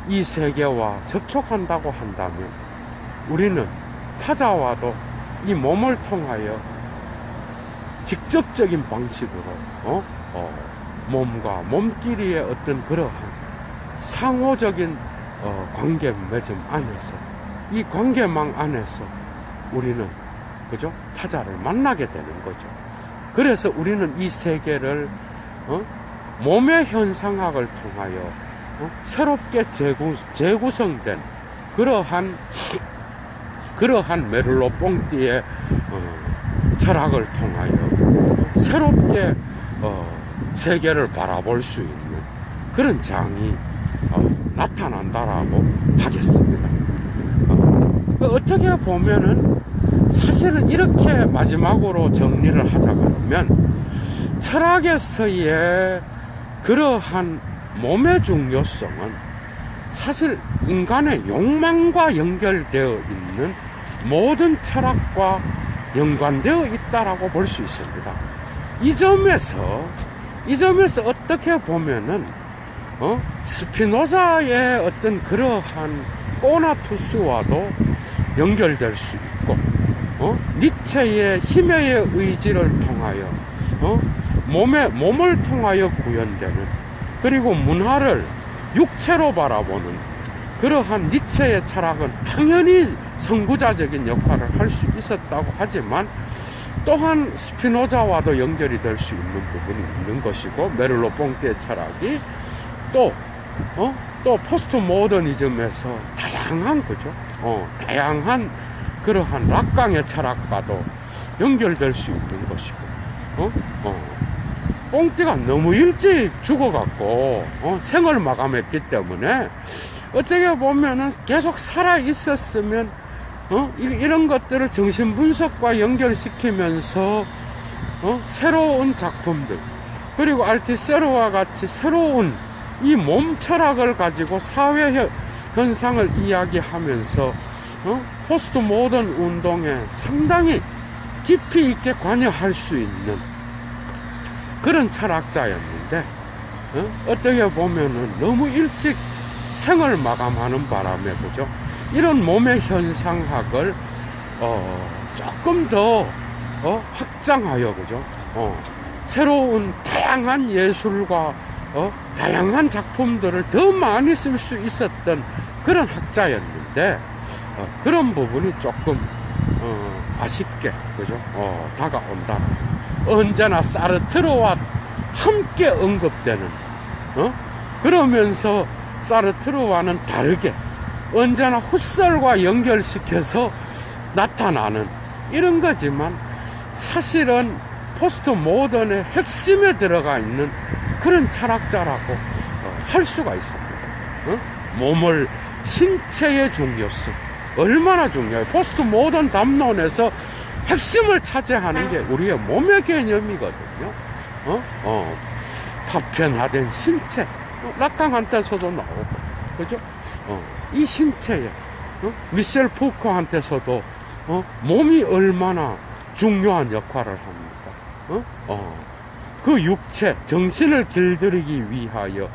이 세계와 접촉한다고 한다면 우리는 타자와도 이 몸을 통하여 직접적인 방식으로 몸과 몸끼리의 어떤 그러한 상호적인 관계 맺음 안에서, 이 관계망 안에서 우리는, 그죠? 타자를 만나게 되는 거죠. 그래서 우리는 이 세계를 몸의 현상학을 통하여 새롭게 재구성된 그러한 메를로 뽕띠의 철학을 통하여 새롭게 세계를 바라볼 수 있는 그런 장이 나타난다라고 하겠습니다. 어떻게 보면은 사실은 이렇게 마지막으로 정리를 하자 그러면, 철학에서의 그러한 몸의 중요성은 사실 인간의 욕망과 연결되어 있는 모든 철학과 연관되어 있다라고 볼 수 있습니다. 이 점에서 어떻게 보면은 스피노자의 어떤 그러한 꼬나투스와도 연결될 수 있고, 니체의 힘의 의지를 통하여 몸을 통하여 구현되는, 그리고 문화를 육체로 바라보는 그러한 니체의 철학은 당연히 선구자적인 역할을 할 수 있었다고 하지만, 또한 스피노자와도 연결이 될 수 있는 부분이 있는 것이고, 메를로 뽕띠의 철학이 또 포스트 모더니즘에서 다양한, 그죠? 다양한 그러한 락강의 철학과도 연결될 수 있는 것이고, 뽕띠가 너무 일찍 죽어갖고 생을 마감했기 때문에 어떻게 보면은 계속 살아 있었으면 이런 것들을 정신 분석과 연결시키면서 새로운 작품들, 그리고 알티세르와 같이 새로운 이 몸 철학을 가지고 사회 현상을 이야기하면서 포스트 모던 운동에 상당히 깊이 있게 관여할 수 있는 그런 철학자였는데, 어떻게 보면은 너무 일찍 생을 마감하는 바람에, 그죠? 이런 몸의 현상학을 조금 더 확장하여, 그죠? 새로운 다양한 예술과 다양한 작품들을 더 많이 쓸 수 있었던 그런 학자였는데, 그런 부분이 조금 아쉽게, 그죠? 다가온다. 언제나 사르트르와 함께 언급되는, 그러면서 사르트르와는 다르게 언제나 후설과 연결시켜서 나타나는 이런 거지만, 사실은 포스트 모던의 핵심에 들어가 있는 그런 철학자라고 할 수가 있습니다. 몸을, 신체의 중요성 얼마나 중요해요. 포스트 모던 담론에서 핵심을 차지하는 게 우리의 몸의 개념이거든요. 파편화된 신체, 락강한테서도 나오고, 그죠? 이 신체에, 미셸 푸코한테서도 몸이 얼마나 중요한 역할을 합니까? 그 육체, 정신을 길들이기 위하여,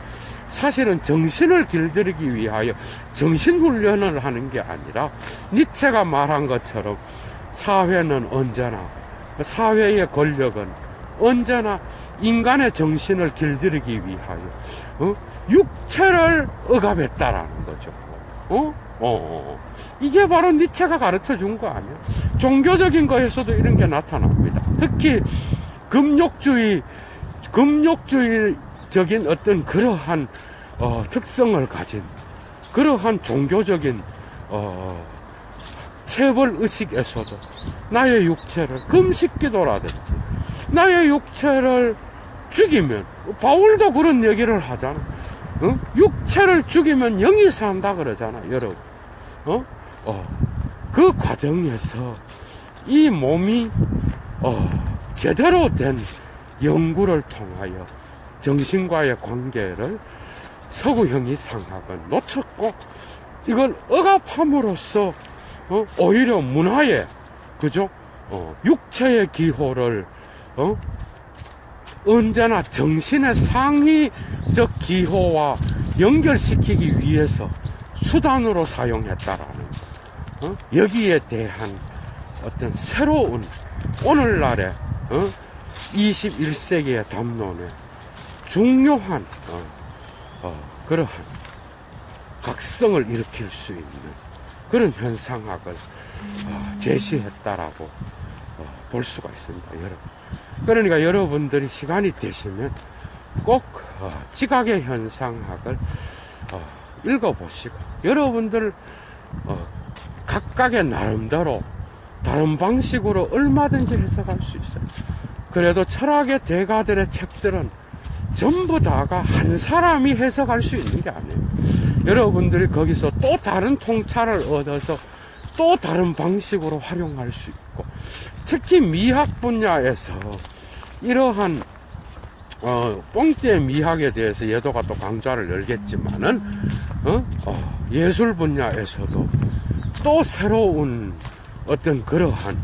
사실은 정신을 길들이기 위하여 정신훈련을 하는 게 아니라, 니체가 말한 것처럼 사회는 언제나, 사회의 권력은 언제나 인간의 정신을 길들이기 위하여 육체를 억압했다라는 거죠. 이게 바로 니체가 가르쳐 준 거 아니에요? 종교적인 거에서도 이런 게 나타납니다. 특히 금욕주의적인 어떤 그러한 특성을 가진 그러한 종교적인 체벌 의식에서도 나의 육체를, 금식기도라든지 나의 육체를 죽이면, 바울도 그런 얘기를 하잖아. 육체를 죽이면 영이 산다 그러잖아, 여러분. 그 과정에서 이 몸이 제대로 된 연구를 통하여 정신과의 관계를 서구형이 상학은 놓쳤고, 이걸 억압함으로써 오히려 문화의, 그죠? 육체의 기호를 언제나 정신의 상위적 기호와 연결시키기 위해서 수단으로 사용했다라는 여기에 대한 어떤 새로운 오늘날의 21세기의 담론에 중요한 그러한 각성을 일으킬 수 있는 그런 현상학을 제시했다라고 볼 수가 있습니다, 여러분. 그러니까 여러분들이 시간이 되시면 꼭 지각의 현상학을 읽어보시고, 여러분들 각각의 나름대로 다른 방식으로 얼마든지 해석할 수 있어요. 그래도 철학의 대가들의 책들은 전부 다가 한 사람이 해석할 수 있는 게 아니에요. 여러분들이 거기서 또 다른 통찰을 얻어서 또 다른 방식으로 활용할 수 있고, 특히 미학 분야에서 이러한 뽕띠의 미학에 대해서 예도가 또 강좌를 열겠지만은 예술 분야에서도 또 새로운 어떤 그러한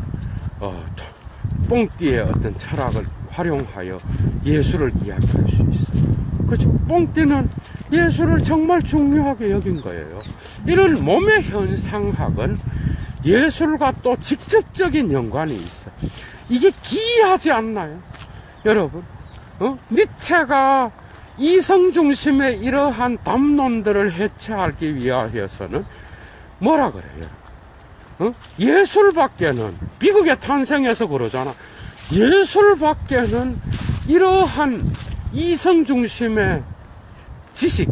뽕띠의 어떤 철학을 활용하여 예술을 이야기할 수 있어요. 그렇죠? 뽕띠는 예술을 정말 중요하게 여긴 거예요. 이런 몸의 현상학은 예술과 또 직접적인 연관이 있어. 이게 기이하지 않나요, 여러분? 니체가 이성 중심의 이러한 담론들을 해체하기 위하여서는 뭐라 그래요? 예술밖에는, 미국에 탄생해서 그러잖아. 예술밖에는 이러한 이성 중심의 지식,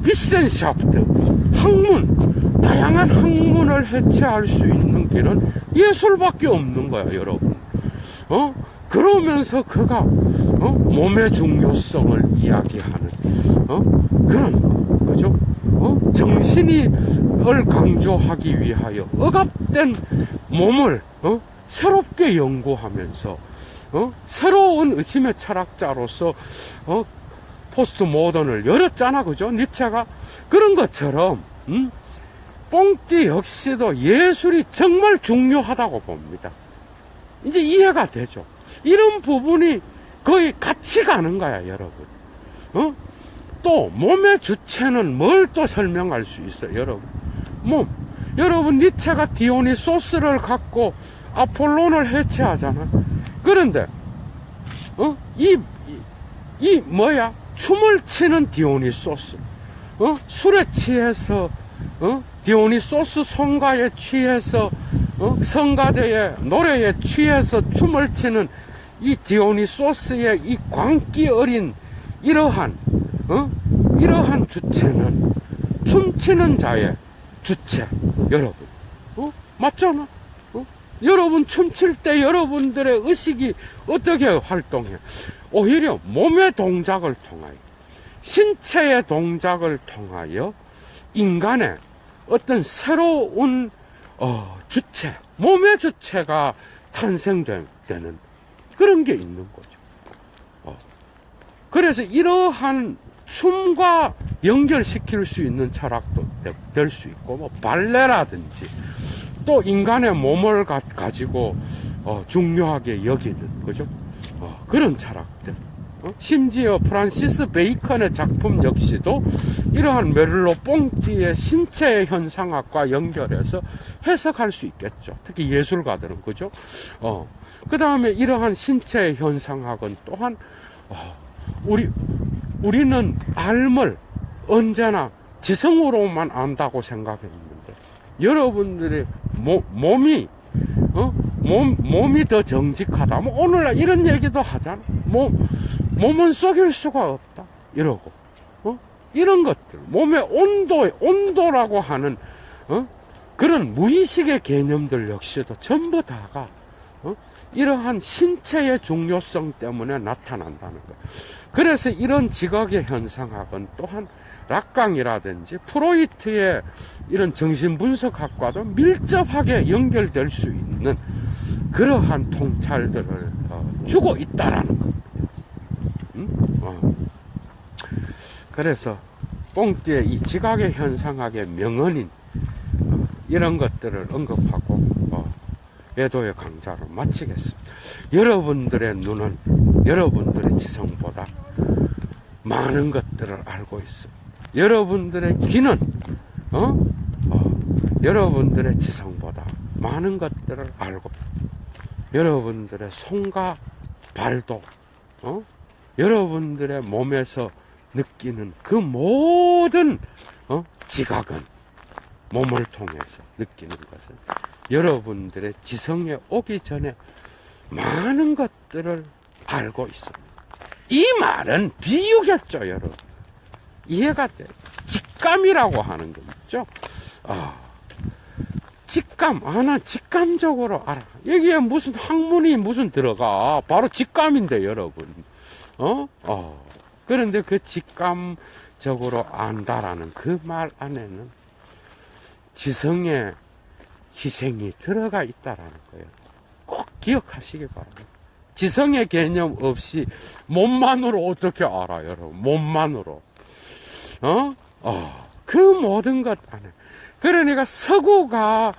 비센샤프트, 학문, 다양한 학문을 해체할 수 있는 길은 예술밖에 없는 거야, 여러분. 그러면서 그가 몸의 중요성을 이야기하는 그런, 그죠? 정신을 강조하기 위하여 억압된 몸을 새롭게 연구하면서 새로운 의심의 철학자로서 포스트 모던을 열었잖아, 그죠? 니체가. 그런 것처럼 뽕띠 역시도 예술이 정말 중요하다고 봅니다. 이제 이해가 되죠. 이런 부분이 거의 같이 가는 거야, 여러분. 또 몸의 주체는 뭘 또 설명할 수 있어요, 여러분? 몸. 여러분, 니체가 디오니소스를 갖고 아폴론을 해체하잖아. 그런데 이 뭐야? 춤을 치는 디오니소스, 술에 취해서 디오니소스 성가에 취해서 성가대의 노래에 취해서 춤을 추는 이 디오니소스의 이 광기 어린 이러한 주체는 춤추는 자의 주체, 여러분. 맞잖아. 여러분 춤출 때 여러분들의 의식이 어떻게 활동해? 오히려 몸의 동작을 통하여, 신체의 동작을 통하여 인간의 어떤 새로운 주체, 몸의 주체가 탄생되는 그런 게 있는 거죠. 그래서 이러한 춤과 연결시킬 수 있는 철학도 될 수 있고, 뭐 발레라든지 또 인간의 몸을 가지고 중요하게 여기는, 그죠? 그런 철학들. 심지어 프란시스 베이컨의 작품 역시도 이러한 메를로 뽕띠의 신체의 현상학과 연결해서 해석할 수 있겠죠. 특히 예술가들은, 그죠? 그 다음에 이러한 신체의 현상학은 또한 우리는 알을 언제나 지성으로만 안다고 생각했는데, 여러분들의 몸이 더 정직하다. 뭐 오늘날 이런 얘기도 하잖아. 몸은 속일 수가 없다. 이러고 이런 것들, 몸의 온도라고 하는 그런 무의식의 개념들 역시도 전부 다가 이러한 신체의 중요성 때문에 나타난다는 거예요. 그래서 이런 지각의 현상학은 또한 락강이라든지 프로이트의 이런 정신분석학과도 밀접하게 연결될 수 있는 그러한 통찰들을 주고 있다라는 겁니다. 그래서 뽕띠의 이 지각의 현상학의 명언인 이런 것들을 언급하고 예도의 강좌를 마치겠습니다. 여러분들의 눈은 여러분들의 지성보다 많은 것들을 알고 있습니다. 여러분들의 귀는 여러분들의 지성보다 많은 것들을 알고 여러분들의 손과 발도 여러분들의 몸에서 느끼는 그 모든 지각은 몸을 통해서 느끼는 것은 여러분들의 지성에 오기 전에 많은 것들을 알고 있습니다. 이 말은 비유겠죠, 여러분. 이해가 돼요. 직감이라고 하는 거 있죠. 직감, 나 직감적으로 알아. 여기에 무슨 학문이 무슨 들어가. 바로 직감인데, 여러분. 그런데 그 직감적으로 안다라는 그 말 안에는 지성의 희생이 들어가 있다라는 거예요. 꼭 기억하시기 바랍니다. 지성의 개념 없이 몸만으로 어떻게 알아요, 여러분? 몸만으로. 그 모든 것 안에. 그러니까 서구가,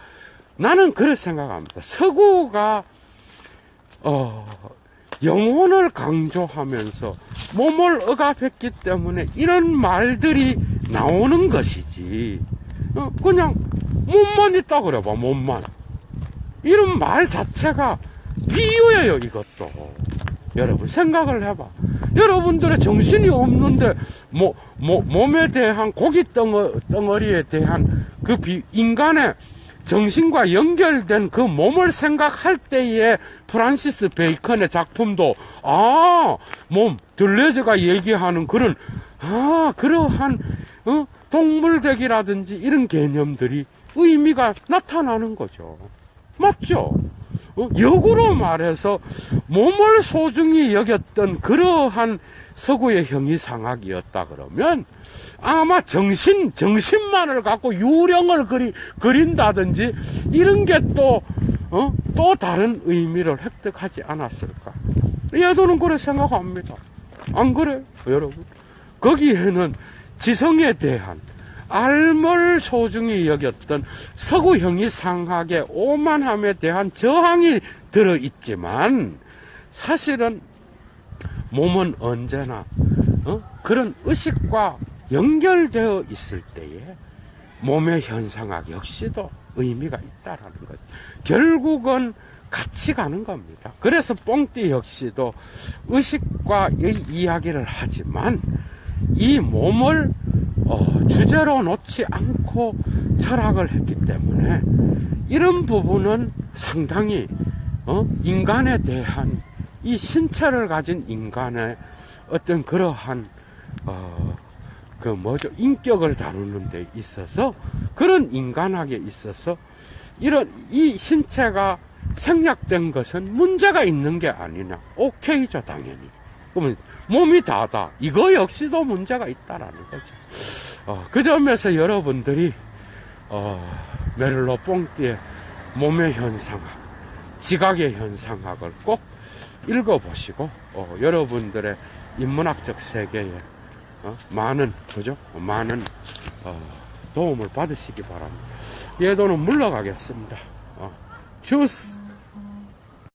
나는 그렇게 생각합니다. 서구가, 영혼을 강조하면서 몸을 억압했기 때문에 이런 말들이 나오는 것이지. 그냥 몸만 있다 그래봐, 몸만. 이런 말 자체가 비유예요, 이것도. 여러분, 생각을 해봐. 여러분들의 정신이 없는데, 몸에 대한, 고기 덩어리에 대한 인간의 정신과 연결된 그 몸을 생각할 때에 프란시스 베이컨의 작품도, 들레즈가 얘기하는 그러한, 동물대기라든지 이런 개념들이 의미가 나타나는 거죠. 맞죠? 역으로 말해서 몸을 소중히 여겼던 그러한 서구의 형이상학이었다 그러면 아마 정신만을 갖고 유령을 그린다든지 이런 게 또 다른 의미를 획득하지 않았을까. 예도는 그렇게 생각합니다. 안 그래요, 여러분? 거기에는 지성에 대한 알을 소중히 여겼던 서구 형이상학의 오만함에 대한 저항이 들어있지만 사실은 몸은 언제나 그런 의식과 연결되어 있을 때에 몸의 현상학 역시도 의미가 있다라는 거죠. 결국은 같이 가는 겁니다. 그래서 뽕띠 역시도 의식과 이야기를 하지만 이 몸을 주제로 놓지 않고 철학을 했기 때문에 이런 부분은 상당히 인간에 대한 이 신체를 가진 인간의 어떤 그러한 인격을 다루는 데 있어서 그런 인간학에 있어서 이 신체가 생략된 것은 문제가 있는 게 아니냐. 오케이죠, 당연히. 그러면 몸이 다다. 이거 역시도 문제가 있다라는 거죠. 그 점에서 여러분들이 메를로 뽕띠의 몸의 현상학, 지각의 현상학을 꼭 읽어보시고 여러분들의 인문학적 세계에 많은 도움을 받으시기 바랍니다. 예도는 물러가겠습니다. 주스.